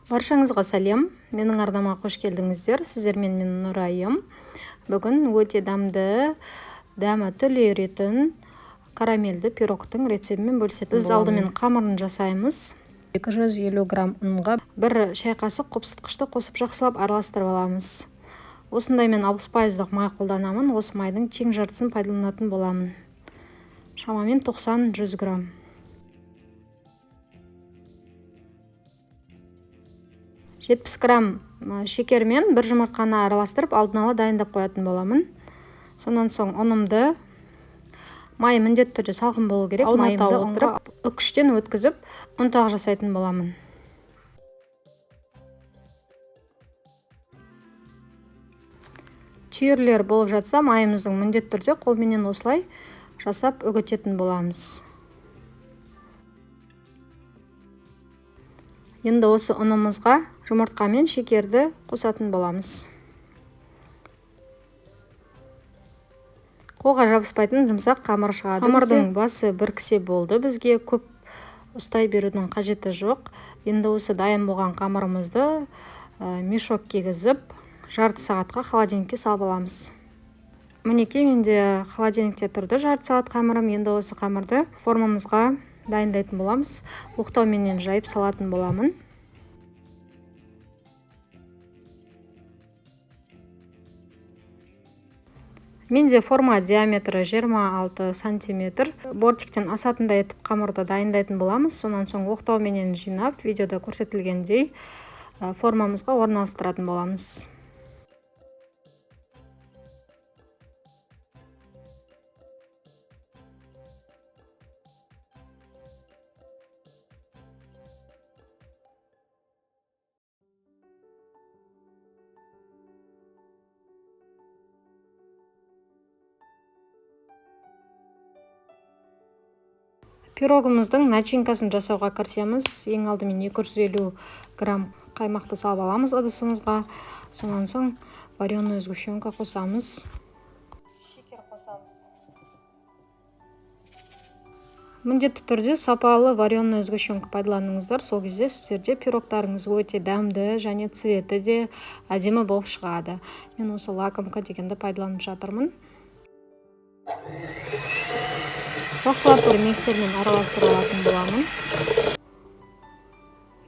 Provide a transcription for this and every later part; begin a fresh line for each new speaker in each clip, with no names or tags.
Баршаңызға сәлем. Менің арнама қош келдіңіздер. Сіздермен мен Нұрайым. Бүгін өте дәмі тіл үйретін карамельді пирогтың рецебімен бөлісетін боламын. Біз алдымен қамырын жасаймыз. 250 грамм ұнға 1 шай қасық қопсытқышты қосып жақсылап араластырып аламыз. Осындай мен 60% май қолданамын. Осы майдың тең жартысын пайдаланатын боламын. Шамамен 90-100 грамм. Жетпіс грамм шекермен 1 жұмыртқаны араластырып алдын ала дайындап қоятын боламын. Сонан соң ұнымды, майы міндетті түрде салқын болу керек. Майымды ұнға үкіштен өткізіп, ұнтақ жасайтын боламын. Түйірлер болып жатса, майымыздың міндетті түрде қолменен осылай жасап үгітетін боламыз. Енді осы ұнымызға жұмыртқа мен шекерді қосатын боламыз. Қолға жабыспайтын жұмсақ қамыр шығады. Қамырдың басы бір кісе болды. Бізге көп ұстай берудің қажеті жоқ. Енді осы дайын болған қамырымызды мешок кигізіп, жарты сағатқа холодильникке салып аламыз. Мінекей, менде холодильникте тұрды жарты сағат қамырым. Енді осы қамырды формамызға дайындайтын боламыз. Оқтауменен жайып салатын боламын. Менде форма диаметрі 26 сантиметр. Бортиктен асатындай етіп қамырды дайындайтын боламыз. Сонан соң оқтауменен жинап, видеода көрсетілгендей формамызға орналастыратын боламыз. Пирогымыздың начинкасын жасауға кірісеміз. Ең алдымен 250 грамм қаймақты салып аламыз ыдысымызға. Сонан соң вареная сгущенка қосамыз. Шекер қосамыз. Міндетті түрде сапалы вареная сгущенка пайдаланыңыздар. Сол кезде сіздерде пирогтарыңыз өте дәмді және цветі де әдемі болып шығады. Мен осы лакомка дегенді пайдаланып жатырмын. Жақсылап бір миксермен араластырып алатын боламын.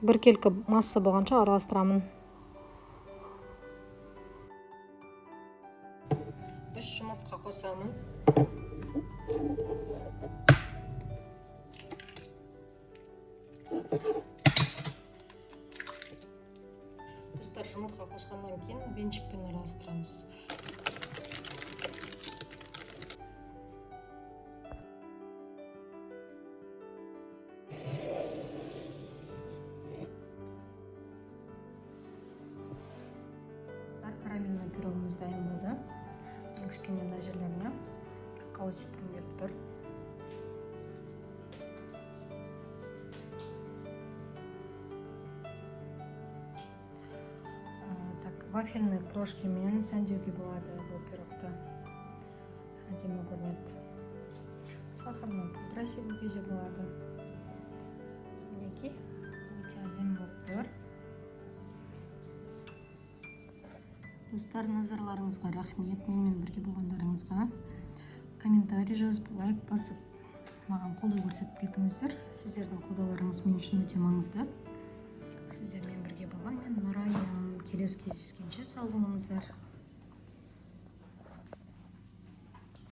Біркелкі масса болғанша араластырамын. 3 жұмыртқа қосамын. Достар, жұмыртқа қосқаннан кейін венчикпен араластырамыз. Карамельный пирогымыз дайын болды. Кішкене мына жерлеріне какао сепірімдеп тұр. Вафельный крошкамен сәндеуге болады бұл пирогты. Әдемі көрінеді. Сахарный пудра себуге де болады. Мінекей, өте әдемі болып тұр. Достар, назарларыңызға рахмет. Менімен бірге болғандарыңызға комментарий жазып, лайк басып, маған қолдау көрсетіп кетіңіздер. Сіздердің қолдауларыңыз мен үшін өте маңызды. Сіздермен бірге болған мен Нұрайым. Келесі кездескенше сау болыңыздар.